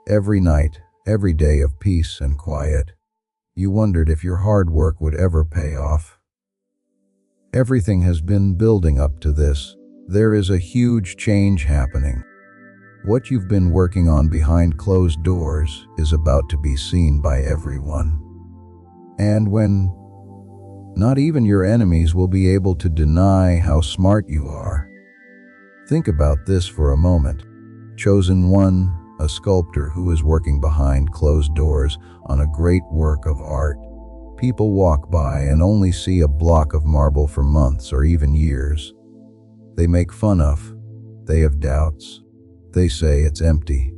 Every night, every day of peace and quiet, you wondered if your hard work would ever pay off. Everything has been building up to this. There is a huge change happening. What you've been working on behind closed doors is about to be seen by everyone. And when not even your enemies will be able to deny how smart you are. Think about this for a moment. Chosen one, a sculptor who is working behind closed doors on a great work of art. People walk by and only see a block of marble for months or even years. They make fun of. They have doubts. They say it's empty.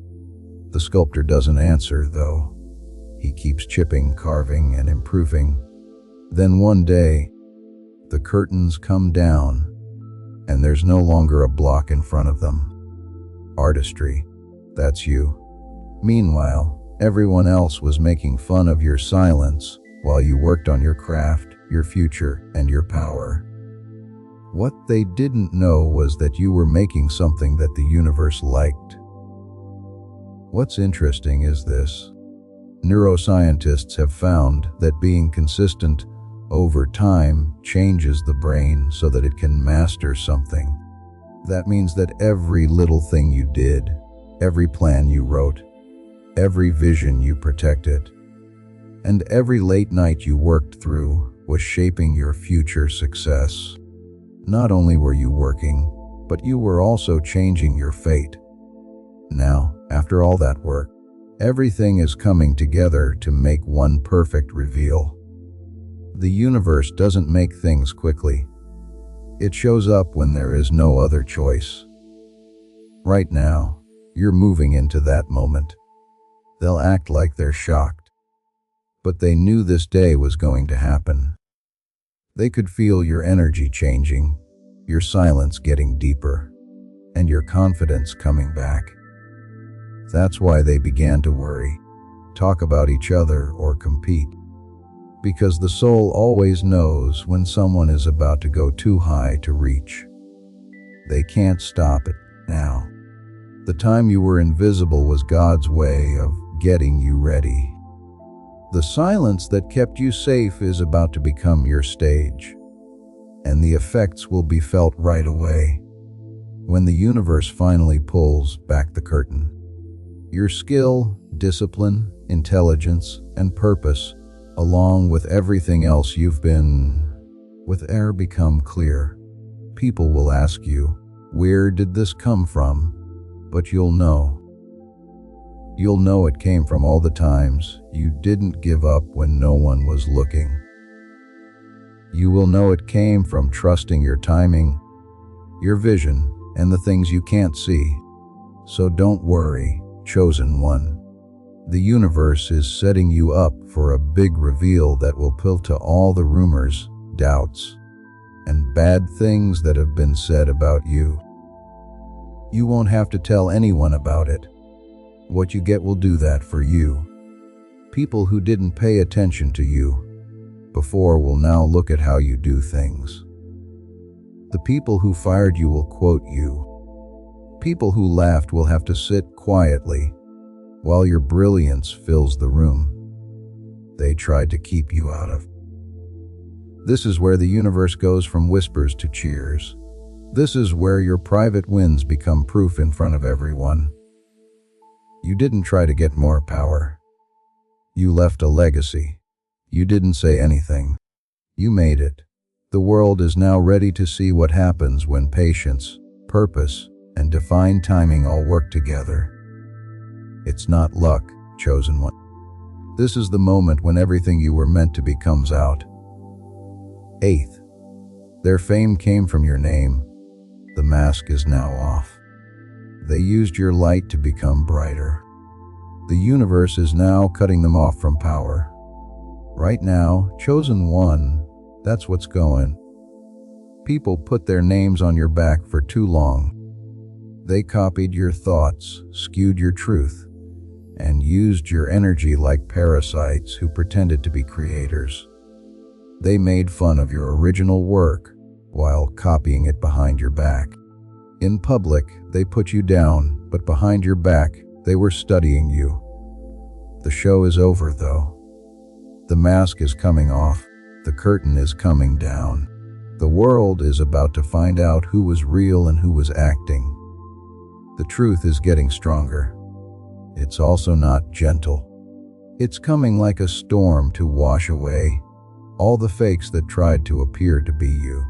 The sculptor doesn't answer, though. He keeps chipping, carving, and improving. Then one day, the curtains come down, and there's no longer a block in front of them. Artistry, that's you. Meanwhile, everyone else was making fun of your silence while you worked on your craft, your future, and your power. What they didn't know was that you were making something that the universe liked. What's interesting is this. Neuroscientists have found that being consistent over time changes the brain so that it can master something. That means that every little thing you did, every plan you wrote, every vision you protected, and every late night you worked through was shaping your future success. Not only were you working, but you were also changing your fate. Now, after all that work, everything is coming together to make one perfect reveal. The universe doesn't make things quickly. It shows up when there is no other choice. Right now, you're moving into that moment. They'll act like they're shocked. But they knew this day was going to happen. They could feel your energy changing, your silence getting deeper, and your confidence coming back. That's why they began to worry, talk about each other, or compete. Because the soul always knows when someone is about to go too high to reach. They can't stop it now. The time you were invisible was God's way of getting you ready. The silence that kept you safe is about to become your stage, and the effects will be felt right away. When the universe finally pulls back the curtain, your skill, discipline, intelligence, and purpose, along with everything else you've been with air, become clear. People will ask you, where did this come from? But you'll know. You'll know it came from all the times you didn't give up when no one was looking. You will know it came from trusting your timing, your vision, and the things you can't see. So don't worry, chosen one. The universe is setting you up for a big reveal that will filter all the rumors, doubts, and bad things that have been said about you. You won't have to tell anyone about it. What you get will do that for you. People who didn't pay attention to you before will now look at how you do things. The people who fired you will quote you. People who laughed will have to sit quietly while your brilliance fills the room they tried to keep you out of. This is where the universe goes from whispers to cheers. This is where your private wins become proof in front of everyone. You didn't try to get more power. You left a legacy. You didn't say anything. You made it. The world is now ready to see what happens when patience, purpose, and divine timing all work together. It's not luck, chosen one. This is the moment when everything you were meant to be comes out. 8th, their fame came from your name. The mask is now off. They used your light to become brighter. The universe is now cutting them off from power. Right now, chosen one, that's what's going. People put their names on your back for too long. They copied your thoughts, skewed your truth, and used your energy like parasites who pretended to be creators. They made fun of your original work while copying it behind your back. In public, they put you down, but behind your back, they were studying you. The show is over, though. The mask is coming off. The curtain is coming down. The world is about to find out who was real and who was acting. The truth is getting stronger. It's also not gentle. It's coming like a storm to wash away all the fakes that tried to appear to be you.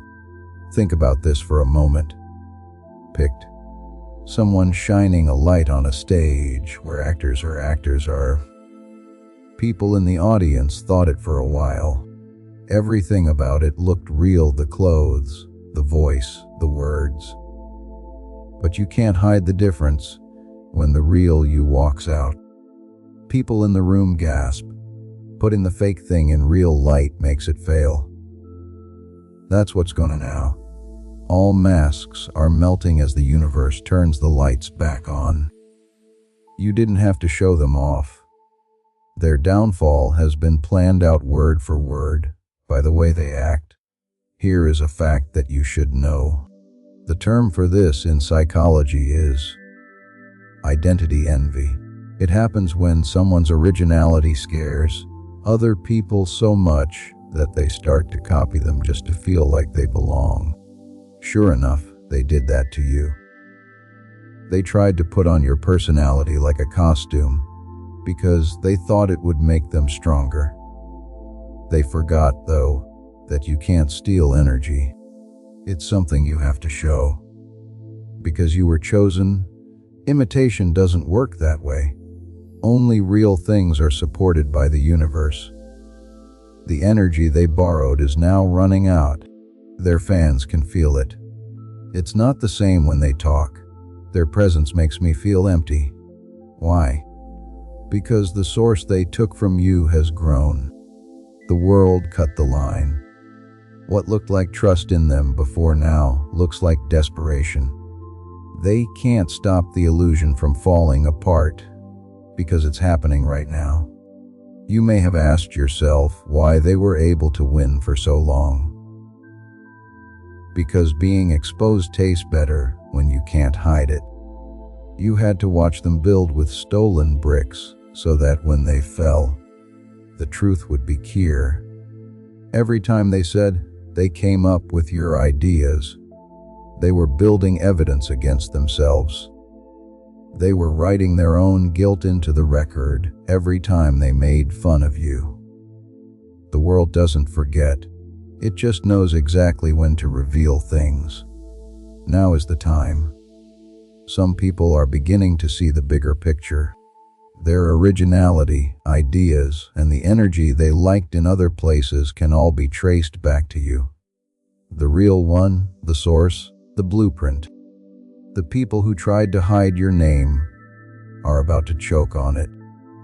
Think about this for a moment. Picked someone shining a light on a stage where actors are. People in the audience thought it for a while. Everything about it looked real, the clothes, the voice, the words. But you can't hide the difference when the real you walks out. People in the room gasp. Putting the fake thing in real light makes it fail. That's what's going on now. All masks are melting as the universe turns the lights back on. You didn't have to show them off. Their downfall has been planned out word for word by the way they act. Here is a fact that you should know. The term for this in psychology is identity envy. It happens when someone's originality scares other people so much that they start to copy them just to feel like they belong. Sure enough, they did that to you. They tried to put on your personality like a costume because they thought it would make them stronger. They forgot, though, that you can't steal energy. It's something you have to show. Because you were chosen, imitation doesn't work that way. Only real things are supported by the universe. The energy they borrowed is now running out. Their fans can feel it. It's not the same when they talk. Their presence makes me feel empty. Why? Because the source they took from you has grown. The world cut the line. What looked like trust in them before now looks like desperation. They can't stop the illusion from falling apart because it's happening right now. You may have asked yourself why they were able to win for so long. Because being exposed tastes better when you can't hide it. You had to watch them build with stolen bricks so that when they fell, the truth would be clear. Every time they said they came up with your ideas, they were building evidence against themselves. They were writing their own guilt into the record every time they made fun of you. The world doesn't forget. It just knows exactly when to reveal things. Now is the time. Some people are beginning to see the bigger picture. Their originality, ideas, and the energy they liked in other places can all be traced back to you. The real one, the source, the blueprint. The people who tried to hide your name are about to choke on it.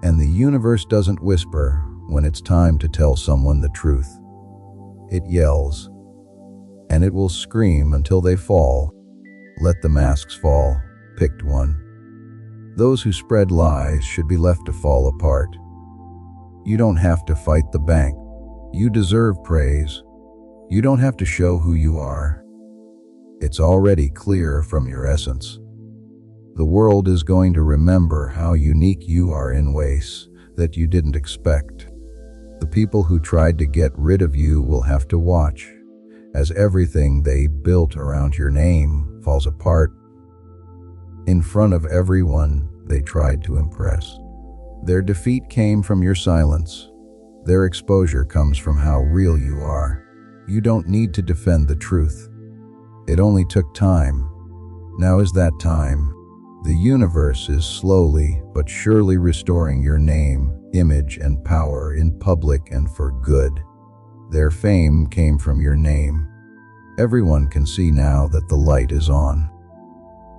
And the universe doesn't whisper when it's time to tell someone the truth. It yells, and it will scream until they fall. Let the masks fall. Picked one. Those who spread lies should be left to fall apart. You don't have to fight the bank. You deserve praise. You don't have to show who you are. It's already clear from your essence. The world is going to remember how unique you are in ways that you didn't expect. The people who tried to get rid of you will have to watch as everything they built around your name falls apart. In front of everyone they tried to impress. Their defeat came from your silence. Their exposure comes from how real you are. You don't need to defend the truth. It only took time. Now is that time. The universe is slowly but surely restoring your name, image, and power in public and for good. Their fame came from your name. Everyone can see now that the light is on.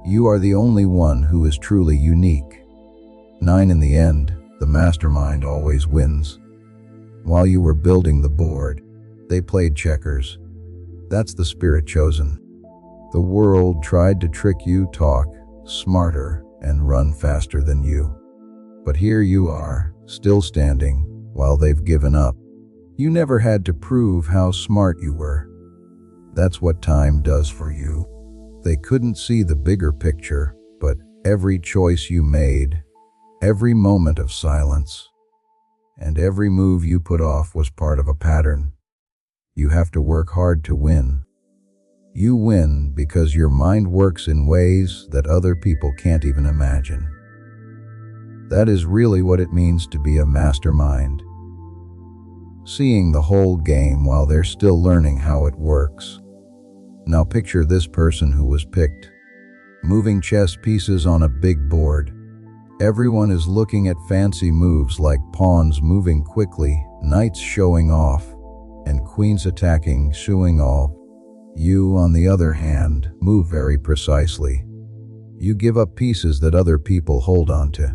You are the only one who is truly unique. 9 in the end, the mastermind always wins. While you were building the board, they played checkers. That's the spirit chosen. The world tried to trick you, talk smarter, and run faster than you. But here you are, still standing, while they've given up. You never had to prove how smart you were. That's what time does for you. They couldn't see the bigger picture, but every choice you made, every moment of silence, and every move you put off was part of a pattern. You have to work hard to win. You win because your mind works in ways that other people can't even imagine. That is really what it means to be a mastermind. Seeing the whole game while they're still learning how it works. Now picture this person who was picked, moving chess pieces on a big board. Everyone is looking at fancy moves like pawns moving quickly, knights showing off, and queens attacking, shooing off. You, on the other hand, move very precisely. You give up pieces that other people hold onto.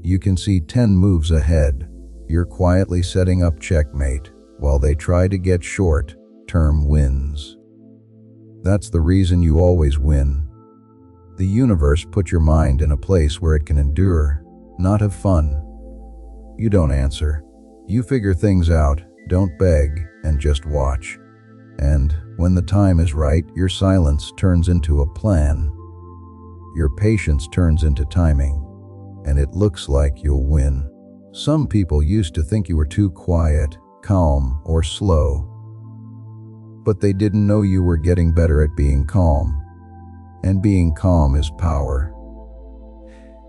You can see 10 moves ahead. You're quietly setting up checkmate while they try to get short-term wins. That's the reason you always win. The universe put your mind in a place where it can endure, not have fun. You don't answer. You figure things out, don't beg, and just watch. And when the time is right, your silence turns into a plan. Your patience turns into timing, and it looks like you'll win. Some people used to think you were too quiet, calm, or slow. But they didn't know you were getting better at being calm. And being calm is power.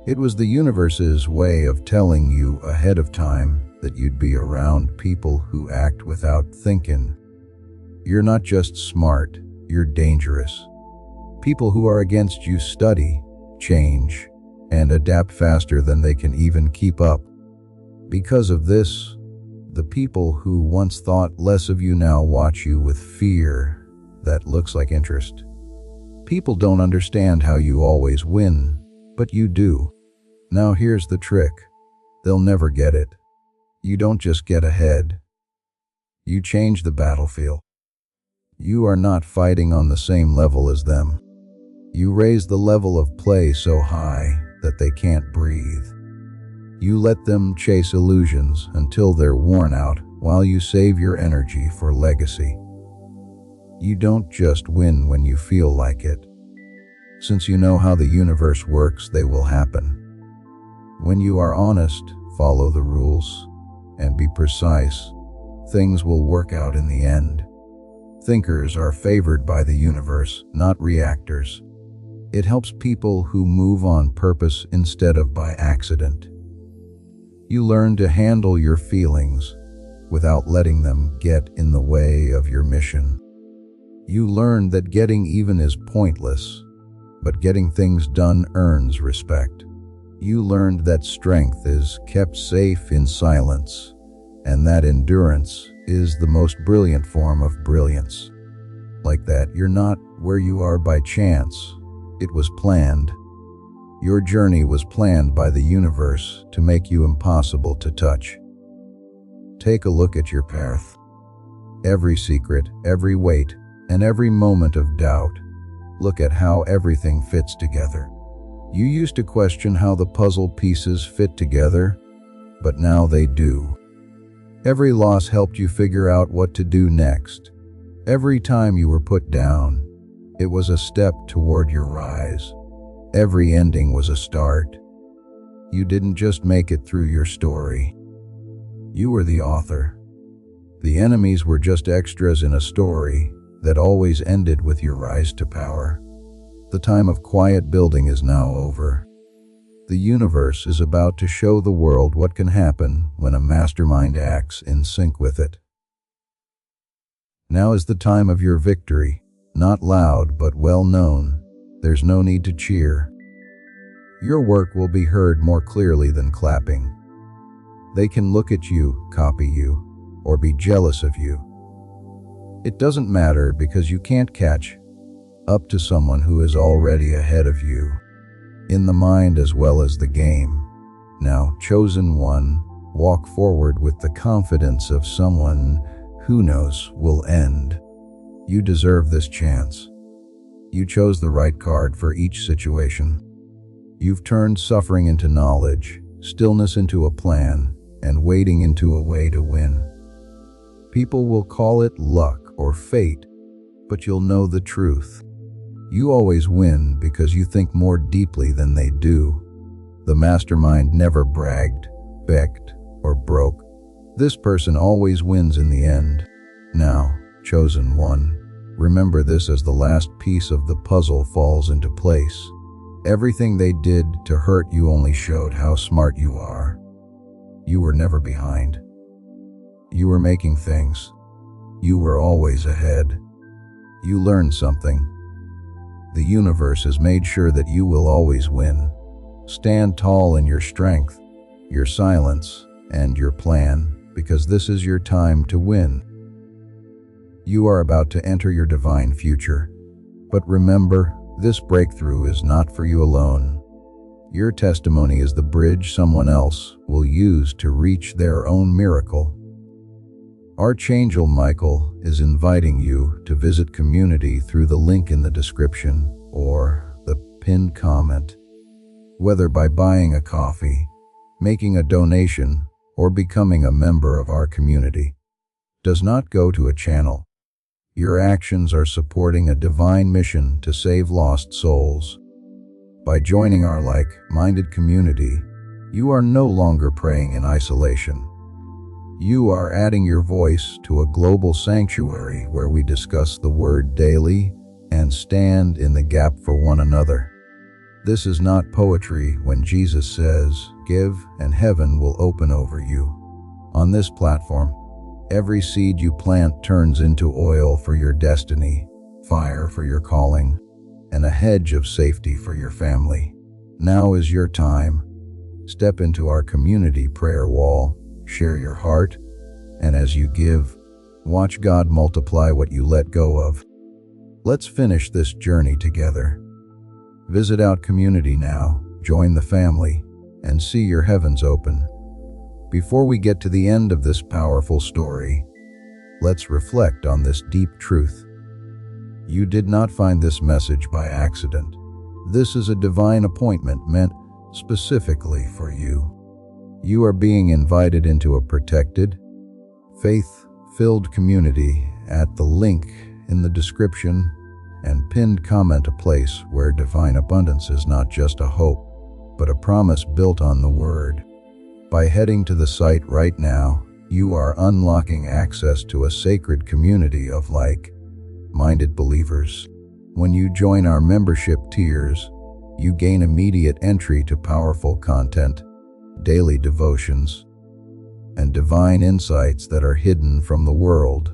It was the universe's way of telling you ahead of time that you'd be around people who act without thinking. You're not just smart, you're dangerous. People who are against you study, change, and adapt faster than they can even keep up. Because of this, the people who once thought less of you now watch you with fear that looks like interest. People don't understand how you always win, but you do. Now here's the trick. They'll never get it. You don't just get ahead. You change the battlefield. You are not fighting on the same level as them. You raise the level of play so high that they can't breathe. You let them chase illusions until they're worn out while you save your energy for legacy. You don't just win when you feel like it. Since you know how the universe works, they will happen. When you are honest, follow the rules, and be precise, things will work out in the end. Thinkers are favored by the universe, not reactors. It helps people who move on purpose instead of by accident. You learn to handle your feelings without letting them get in the way of your mission. You learn that getting even is pointless, but getting things done earns respect. You learned that strength is kept safe in silence, and that endurance is the most brilliant form of brilliance. Like that, you're not where you are by chance. It was planned. Your journey was planned by the universe to make you impossible to touch. Take a look at your path. Every secret, every weight, and every moment of doubt. Look at how everything fits together. You used to question how the puzzle pieces fit together, but now they do. Every loss helped you figure out what to do next. Every time you were put down, it was a step toward your rise. Every ending was a start. You didn't just make it through your story. You were the author. The enemies were just extras in a story that always ended with your rise to power. The time of quiet building is now over. The universe is about to show the world what can happen when a mastermind acts in sync with it. Now is the time of your victory, not loud but well known. There's no need to cheer. Your work will be heard more clearly than clapping. They can look at you, copy you, or be jealous of you. It doesn't matter because you can't catch up to someone who is already ahead of you, in the mind as well as the game. Now, chosen one, walk forward with the confidence of someone who knows will end. You deserve this chance. You chose the right card for each situation. You've turned suffering into knowledge, stillness into a plan, and waiting into a way to win. People will call it luck or fate, but you'll know the truth. You always win because you think more deeply than they do. The mastermind never bragged, begged, or broke. This person always wins in the end. Now, chosen one, remember this as the last piece of the puzzle falls into place. Everything they did to hurt you only showed how smart you are. You were never behind. You were making things. You were always ahead. You learned something. The universe has made sure that you will always win. Stand tall in your strength, your silence, and your plan, because this is your time to win. You are about to enter your divine future. But remember, this breakthrough is not for you alone. Your testimony is the bridge someone else will use to reach their own miracle. Archangel Michael is inviting you to visit community through the link in the description or the pinned comment. Whether by buying a coffee, making a donation, or becoming a member of our community, does not go to a channel. Your actions are supporting a divine mission to save lost souls. By joining our like-minded community, you are no longer praying in isolation. You are adding your voice to a global sanctuary where we discuss the Word daily and stand in the gap for one another. This is not poetry when Jesus says, "Give and heaven will open over you." On this platform, every seed you plant turns into oil for your destiny, fire for your calling, and a hedge of safety for your family. Now is your time. Step into our community prayer wall, share your heart, and as you give, watch God multiply what you let go of. Let's finish this journey together. Visit Out Community now, join the family, and see your heavens open. Before we get to the end of this powerful story, let's reflect on this deep truth. You did not find this message by accident. This is a divine appointment meant specifically for you. You are being invited into a protected, faith-filled community at the link in the description and pinned comment, a place where divine abundance is not just a hope, but a promise built on the Word. By heading to the site right now, you are unlocking access to a sacred community of like-minded believers. When you join our membership tiers, you gain immediate entry to powerful content, daily devotions, and divine insights that are hidden from the world.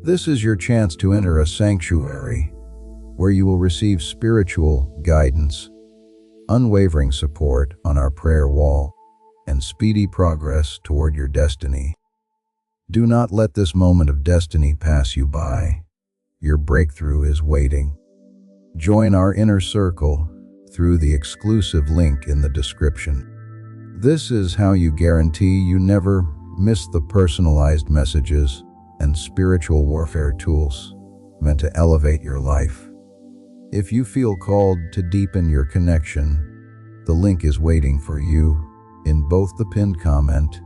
This is your chance to enter a sanctuary where you will receive spiritual guidance, unwavering support on our prayer wall, and speedy progress toward your destiny. Do not let this moment of destiny pass you by. Your breakthrough is waiting. Join our inner circle through the exclusive link in the description. This is how you guarantee you never miss the personalized messages and spiritual warfare tools meant to elevate your life. If you feel called to deepen your connection, the link is waiting for you in both the pinned comment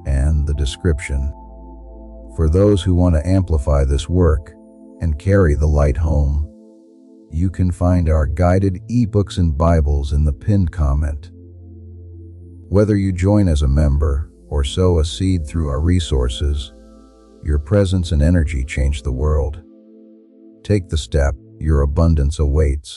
and the description. For those who want to amplify this work and carry the light home, you can find our guided ebooks and Bibles in the pinned comment. Whether you join as a member or sow a seed through our resources, your presence and energy change the world. Take the step, your abundance awaits.